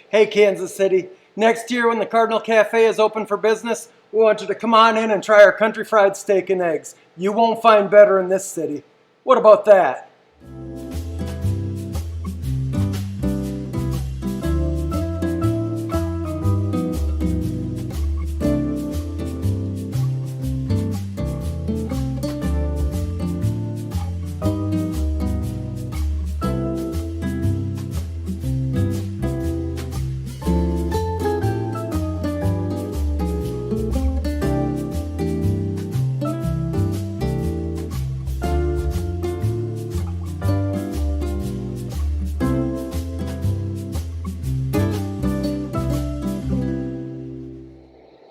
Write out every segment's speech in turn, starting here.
Hey, Kansas City, next year when the Cardinal Cafe is open for business, we want you to come on in and try our country fried steak and eggs. You won't find better in this city. What about that?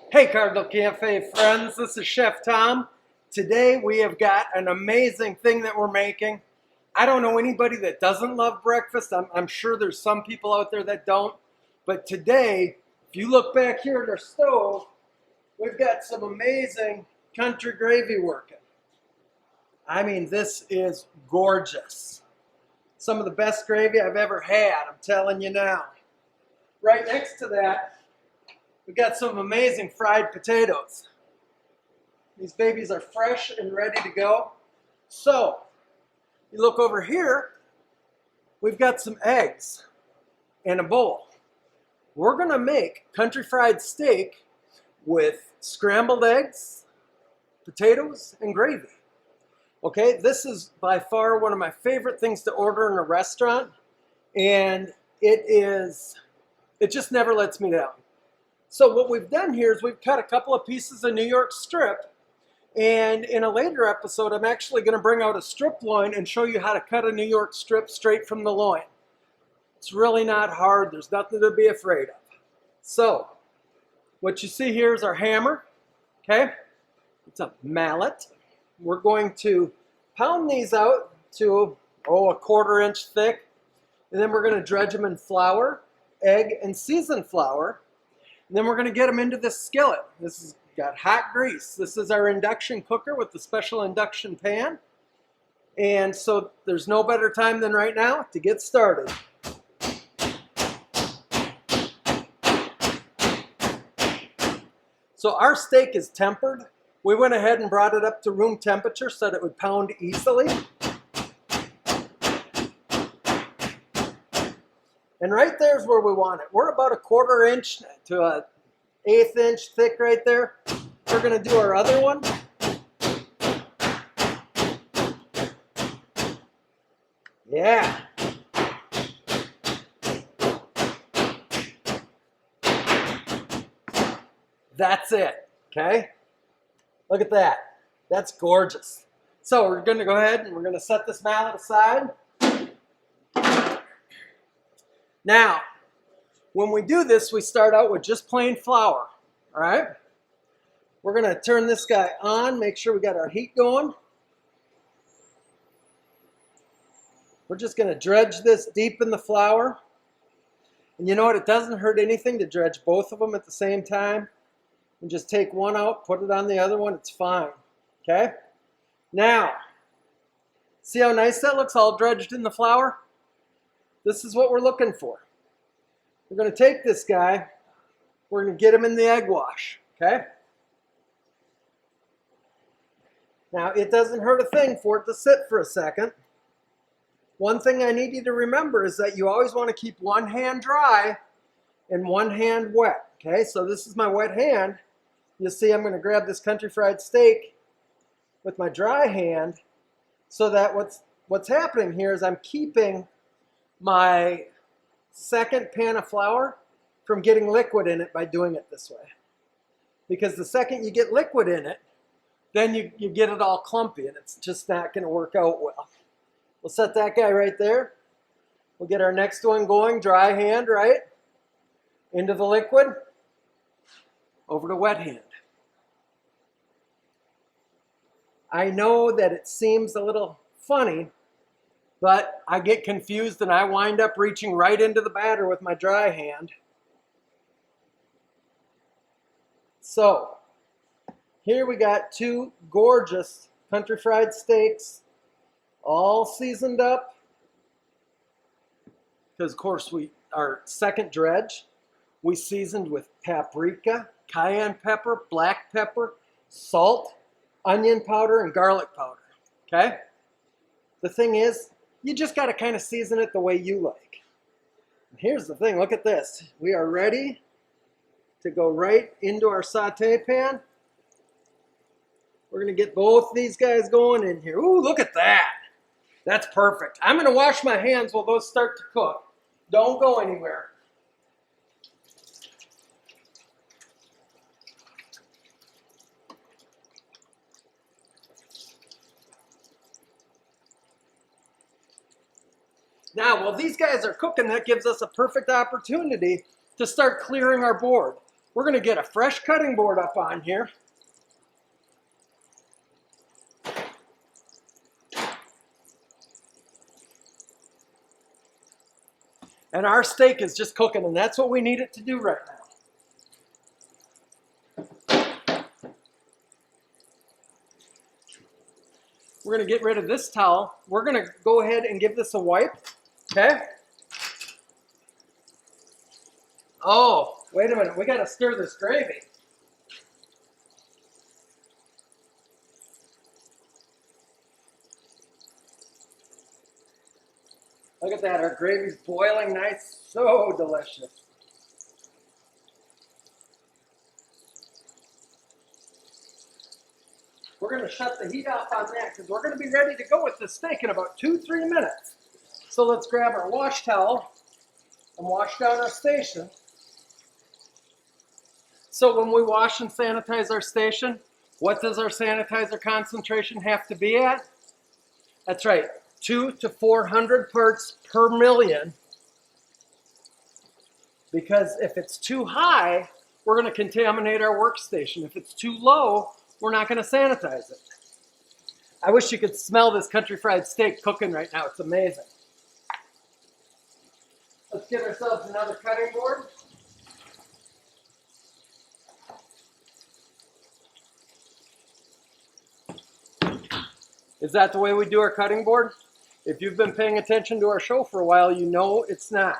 Hey, Cardinal Cafe friends, this is Chef Tom. Today we have got an amazing thing that we're making. I don't know anybody that doesn't love breakfast. I'm sure there's some people out there that don't. But today, if you look back here at our stove, we've got some amazing country gravy working. I mean, this is gorgeous. Some of the best gravy I've ever had, I'm telling you now. Right next to that, we've got some amazing fried potatoes. These babies are fresh and ready to go. So, you look over here, we've got some eggs and a bowl. We're gonna make country fried steak with scrambled eggs, potatoes, and gravy. Okay, this is by far one of my favorite things to order in a restaurant, and it just never lets me down. So what we've done here is we've cut a couple of pieces of New York strip, and in a later episode I'm actually going to bring out a strip loin and show you how to cut a New York strip straight from the loin. It's really not hard. There's nothing to be afraid of. So what you see here is our hammer. Okay, it's a mallet. We're going to pound these out to a 1/4 inch thick, and then we're going to dredge them in flour, egg, and seasoned flour. And then we're going to get them into this skillet. This has got hot grease. This is our induction cooker with the special induction pan. And so there's no better time than right now to get started. So our steak is tempered. We went ahead and brought it up to room temperature so that it would pound easily. And right there is where we want it. We're about a 1/4 inch to an 1/8 inch thick right there. We're going to do our other one. Yeah. That's it. Okay? Look at that. That's gorgeous. So we're going to go ahead and we're going to set this mallet aside. Now, when we do this, we start out with just plain flour, all right? We're going to turn this guy on, make sure we got our heat going. We're just going to dredge this deep in the flour. And you know what? It doesn't hurt anything to dredge both of them at the same time. And just take one out, put it on the other one, it's fine, okay? Now, see how nice that looks all dredged in the flour? This is what we're looking for. We're going to take this guy, we're going to get him in the egg wash, okay? Now, it doesn't hurt a thing for it to sit for a second. One thing I need you to remember is that you always want to keep one hand dry and one hand wet, okay? So this is my wet hand. You'll see I'm going to grab this country fried steak with my dry hand so that what's happening here is I'm keeping my second pan of flour from getting liquid in it by doing it this way. Because the second you get liquid in it, then you get it all clumpy and it's just not going to work out well. We'll set that guy right there. We'll get our next one going, dry hand, right? Into the liquid, over to wet hand. I know that it seems a little funny, but I get confused and I wind up reaching right into the batter with my dry hand. So, here we got two gorgeous country fried steaks, all seasoned up. Because of course our second dredge. We seasoned with paprika, cayenne pepper, black pepper, salt, onion powder, and garlic powder, okay? The thing is, you just got to kind of season it the way you like. And here's the thing, look at this. We are ready to go right into our saute pan. We're going to get both these guys going in here. Ooh, look at that. That's perfect. I'm going to wash my hands while those start to cook. Don't go anywhere. Now, while these guys are cooking, that gives us a perfect opportunity to start clearing our board. We're going to get a fresh cutting board up on here. And our steak is just cooking, and that's what we need it to do right now. We're going to get rid of this towel. We're going to go ahead and give this a wipe, okay? Oh, wait a minute. We got to stir this gravy. Look at that. Our gravy's boiling nice. So delicious. We're going to shut the heat off on that because we're going to be ready to go with the steak in about 2-3 minutes. So let's grab our wash towel and wash down our station. So when we wash and sanitize our station, what does our sanitizer concentration have to be at? That's right, 200 to 400 parts per million. Because if it's too high, we're going to contaminate our workstation. If it's too low, we're not going to sanitize it. I wish you could smell this country fried steak cooking right now. It's amazing. Let's get ourselves another cutting board. Is that the way we do our cutting board? If you've been paying attention to our show for a while, you know it's not.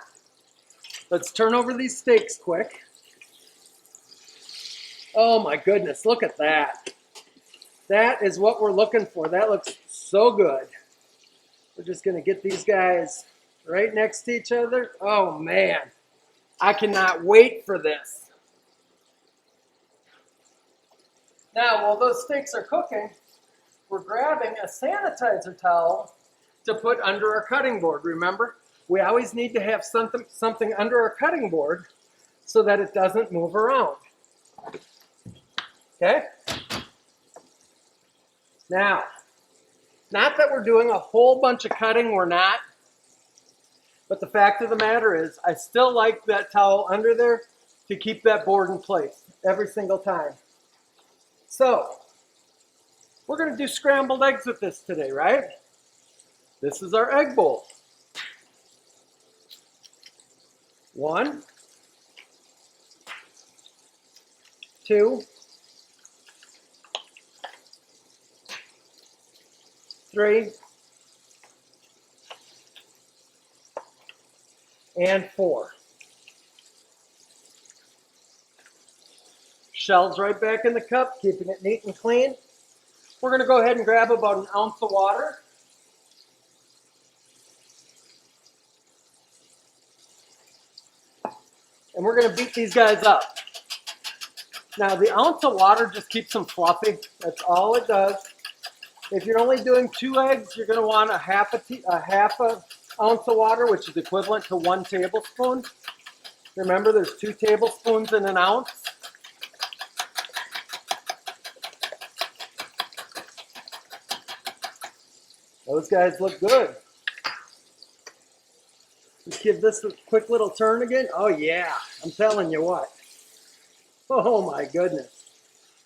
Let's turn over these steaks quick. Oh my goodness, look at that. That is what we're looking for. That looks so good. We're just going to get these guys right next to each other. Oh man, I cannot wait for this. Now, while those steaks are cooking, we're grabbing a sanitizer towel to put under our cutting board. Remember, we always need to have something under our cutting board so that it doesn't move around. Okay? Now, not that we're doing a whole bunch of cutting, we're not. But the fact of the matter is, I still like that towel under there to keep that board in place every single time. So, we're going to do scrambled eggs with this today, right? This is our egg bowl. 1, 2, 3, and 4. Shells right back in the cup, keeping it neat and clean. We're going to go ahead and grab about an ounce of water. And we're going to beat these guys up. Now, the ounce of water just keeps them fluffy. That's all it does. If you're only doing 2 eggs, you're going to want a half a ounce of water, which is equivalent to 1 tablespoon. Remember, there's 2 tablespoons in an ounce. Those guys look good. Let's give this a quick little turn again. Oh yeah, I'm telling you what. Oh my goodness.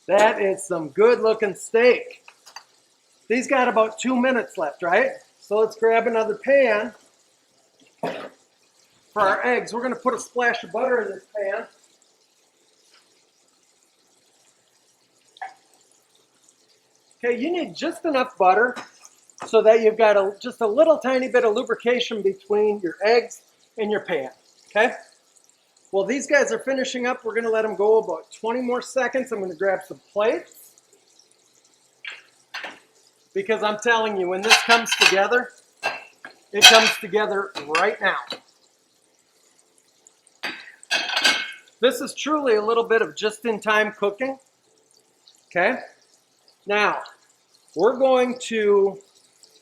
That is some good looking steak. These got about 2 minutes left, right? So let's grab another pan for our eggs. We're going to put a splash of butter in this pan. Okay, you need just enough butter so that you've got just a little tiny bit of lubrication between your eggs and your pan. Okay? Well, these guys are finishing up. We're going to let them go about 20 more seconds. I'm going to grab some plates. Because I'm telling you, when this comes together, it comes together right now. This is truly a little bit of just-in-time cooking. Okay? Now, we're going to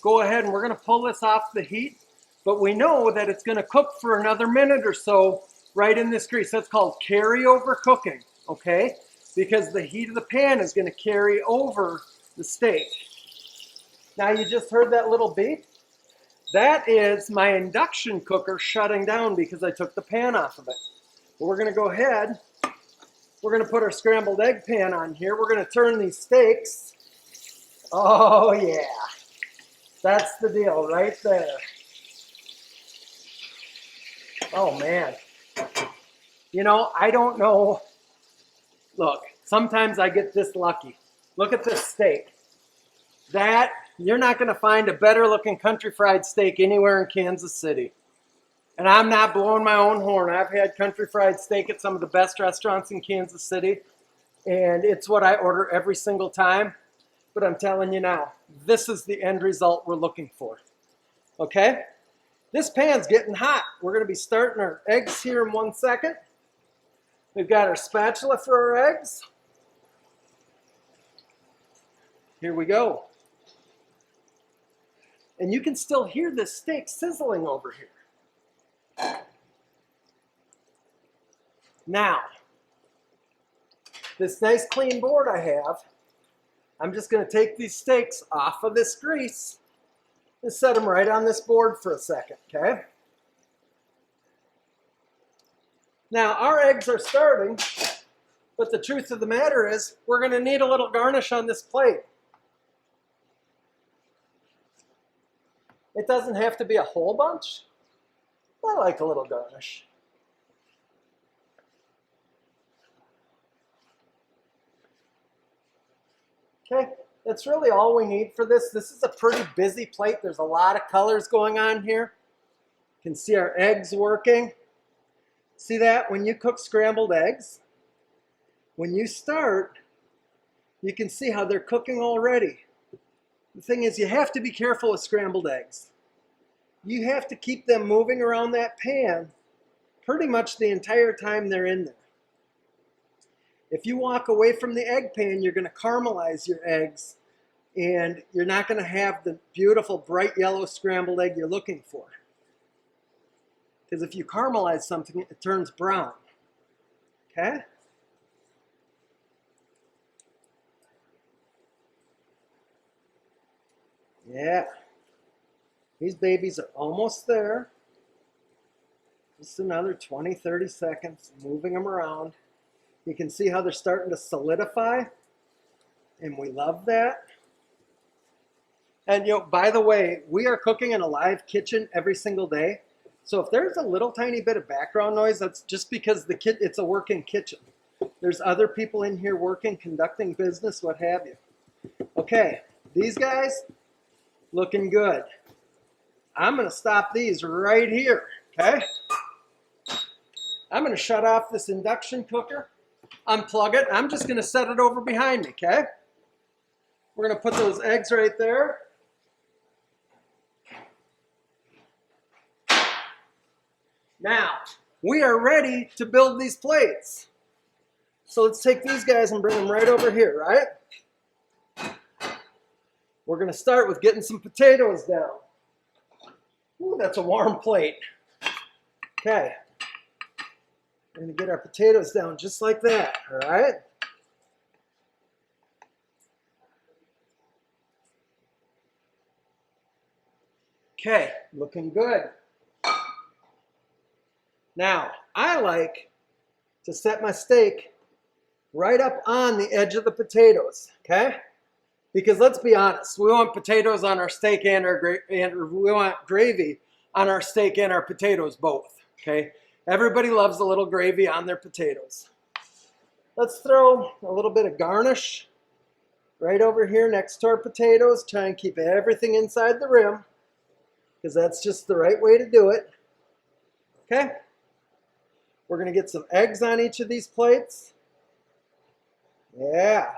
go ahead and we're going to pull this off the heat, but we know that it's going to cook for another minute or so right in this grease. That's called carryover cooking, okay? Because the heat of the pan is going to carry over the steak. Now you just heard that little beep? That is my induction cooker shutting down because I took the pan off of it. But we're going to go ahead. We're going to put our scrambled egg pan on here. We're going to turn these steaks. Oh yeah, that's the deal right there. Oh man. You know, I don't know. Look, sometimes I get this lucky. Look at this steak. That, you're not going to find a better looking country fried steak anywhere in Kansas City. And I'm not blowing my own horn. I've had country fried steak at some of the best restaurants in Kansas City. And it's what I order every single time. But I'm telling you now, this is the end result we're looking for. Okay? This pan's getting hot. We're going to be starting our eggs here in 1 second. We've got our spatula for our eggs. Here we go. And you can still hear this steak sizzling over here. Now, this nice clean board I have, I'm just going to take these steaks off of this grease and set them right on this board for a second, okay? Now, our eggs are starting, but the truth of the matter is we're going to need a little garnish on this plate. It doesn't have to be a whole bunch. I like a little garnish. Okay, that's really all we need for this. This is a pretty busy plate. There's a lot of colors going on here. You can see our eggs working. See that? When you cook scrambled eggs, when you start, you can see how they're cooking already. The thing is, you have to be careful with scrambled eggs. You have to keep them moving around that pan pretty much the entire time they're in there. If you walk away from the egg pan, you're going to caramelize your eggs and you're not going to have the beautiful bright yellow scrambled egg you're looking for. Because if you caramelize something, it turns brown. Okay? Yeah. These babies are almost there. Just another 20, 30 seconds, moving them around. You can see how they're starting to solidify, and we love that. And you know, by the way, we are cooking in a live kitchen every single day. So if there's a little tiny bit of background noise, that's just because it's a working kitchen. There's other people in here working, conducting business, what have you. Okay, these guys, looking good. I'm going to stop these right here, okay? I'm going to shut off this induction cooker, unplug it. I'm just going to set it over behind me, okay? We're going to put those eggs right there. Now, we are ready to build these plates. So let's take these guys and bring them right over here, right? We're going to start with getting some potatoes down. Ooh, that's a warm plate. Okay. We're going to get our potatoes down just like that, all right? Okay, looking good. Now, I like to set my steak right up on the edge of the potatoes, okay? Because let's be honest, we want potatoes on our steak and we want gravy on our steak and our potatoes both, okay? Everybody loves a little gravy on their potatoes. Let's throw a little bit of garnish right over here next to our potatoes. Try and keep everything inside the rim because that's just the right way to do it, okay? We're going to get some eggs on each of these plates. Yeah.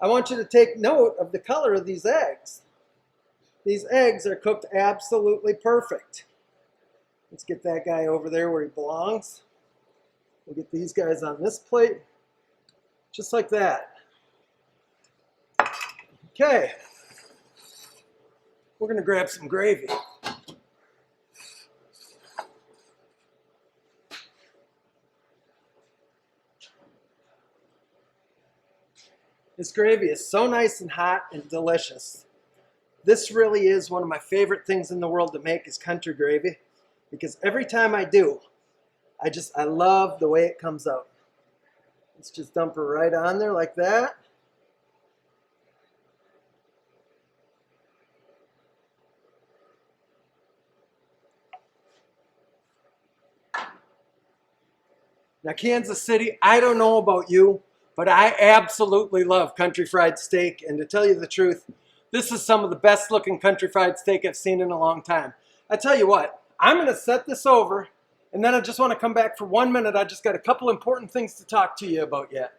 I want you to take note of the color of these eggs. These eggs are cooked absolutely perfect. Let's get that guy over there where he belongs. We'll get these guys on this plate, just like that. Okay. We're going to grab some gravy. This gravy is so nice and hot and delicious. This really is one of my favorite things in the world to make is country gravy, because every time I do, I love the way it comes out. Let's just dump her right on there like that. Now, Kansas City, I don't know about you, but I absolutely love country fried steak. And to tell you the truth, this is some of the best looking country fried steak I've seen in a long time. I tell you what, I'm going to set this over, and then I just want to come back for 1 minute. I just got a couple important things to talk to you about yet.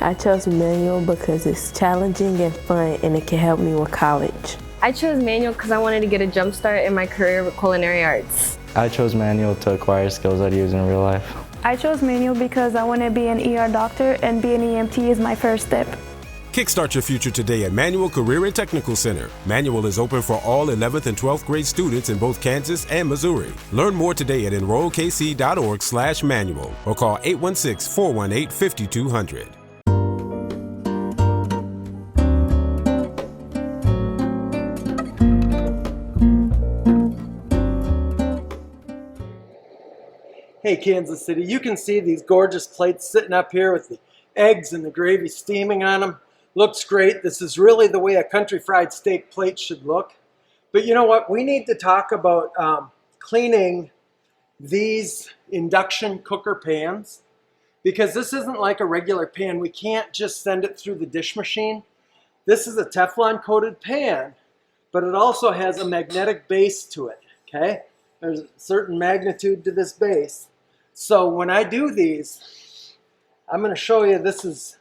I chose manual because it's challenging and fun, and it can help me with college. I chose manual because I wanted to get a jump start in my career with culinary arts. I chose manual to acquire skills I'd use in real life. I chose manual because I want to be an ER doctor, and being an EMT is my first step. Kickstart your future today at Manual Career and Technical Center. Manual is open for all 11th and 12th grade students in both Kansas and Missouri. Learn more today at enrollkc.org/manual or call 816-418-5200. Hey, Kansas City, you can see these gorgeous plates sitting up here with the eggs and the gravy steaming on them. Looks great. This is really the way a country fried steak plate should look. But you know what? We need to talk about cleaning these induction cooker pans, because this isn't like a regular pan. We can't just send it through the dish machine. This is a Teflon coated pan, but it also has a magnetic base to it, okay? There's a certain magnitude to this base. So when I do these, I'm going to show you, this is,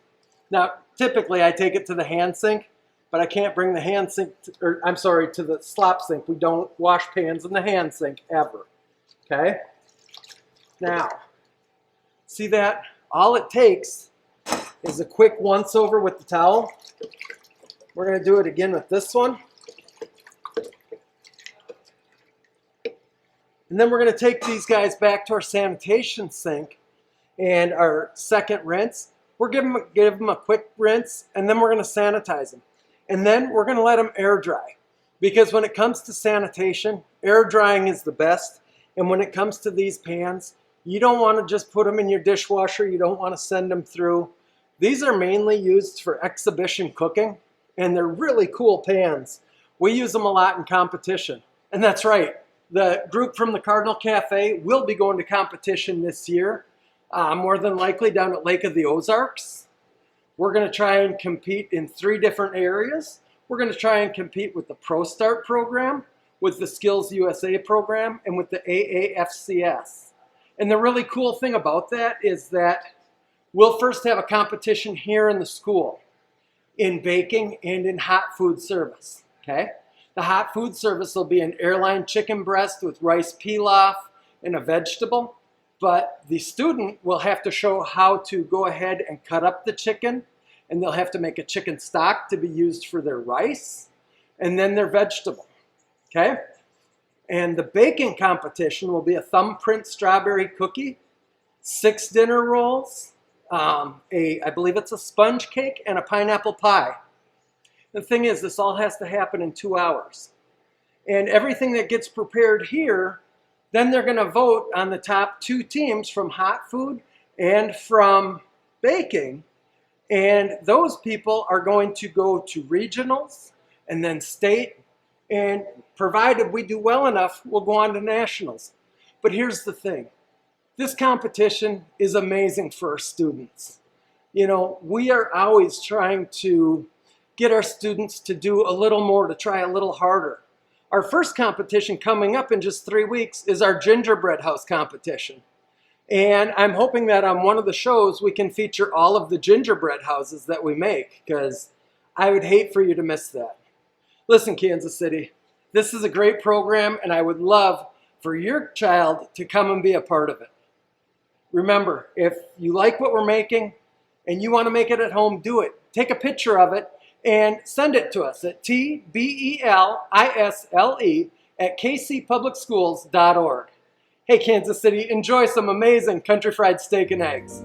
now typically I take it to the hand sink, but I can't bring the hand sink, to the slop sink. We don't wash pans in the hand sink ever, okay? Now, see that? All it takes is a quick once over with the towel. We're going to do it again with this one. And then we're going to take these guys back to our sanitation sink and our second rinse. We're give them a quick rinse, and then we're going to sanitize them. And then we're going to let them air dry. Because when it comes to sanitation, air drying is the best. And when it comes to these pans, you don't want to just put them in your dishwasher. You don't want to send them through. These are mainly used for exhibition cooking, and they're really cool pans. We use them a lot in competition. And that's right. The group from the Cardinal Cafe will be going to competition this year, more than likely down at Lake of the Ozarks. We're going to try and compete in 3 different areas. We're going to try and compete with the Pro Start program, with the Skills USA program, and with the AAFCS. And the really cool thing about that is that we'll first have a competition here in the school in baking and in hot food service, okay? The hot food service will be an airline chicken breast with rice pilaf and a vegetable, but the student will have to show how to go ahead and cut up the chicken, and they'll have to make a chicken stock to be used for their rice, and then their vegetable, okay? And the baking competition will be a thumbprint strawberry cookie, 6 dinner rolls, I believe it's a sponge cake, and a pineapple pie. The thing is, this all has to happen in 2 hours. And everything that gets prepared here, then they're going to vote on the top 2 teams from hot food and from baking. And those people are going to go to regionals and then state. And provided we do well enough, we'll go on to nationals. But here's the thing. This competition is amazing for our students. You know, we are always trying to get our students to do a little more, to try a little harder. Our first competition coming up in just 3 weeks is our gingerbread house competition. And I'm hoping that on one of the shows we can feature all of the gingerbread houses that we make, because I would hate for you to miss that. Listen, Kansas City, this is a great program, and I would love for your child to come and be a part of it. Remember, if you like what we're making and you want to make it at home, do it. Take a picture of it and send it to us at tbelisle@kcpublicschools.org. Hey, Kansas City, enjoy some amazing country fried steak and eggs.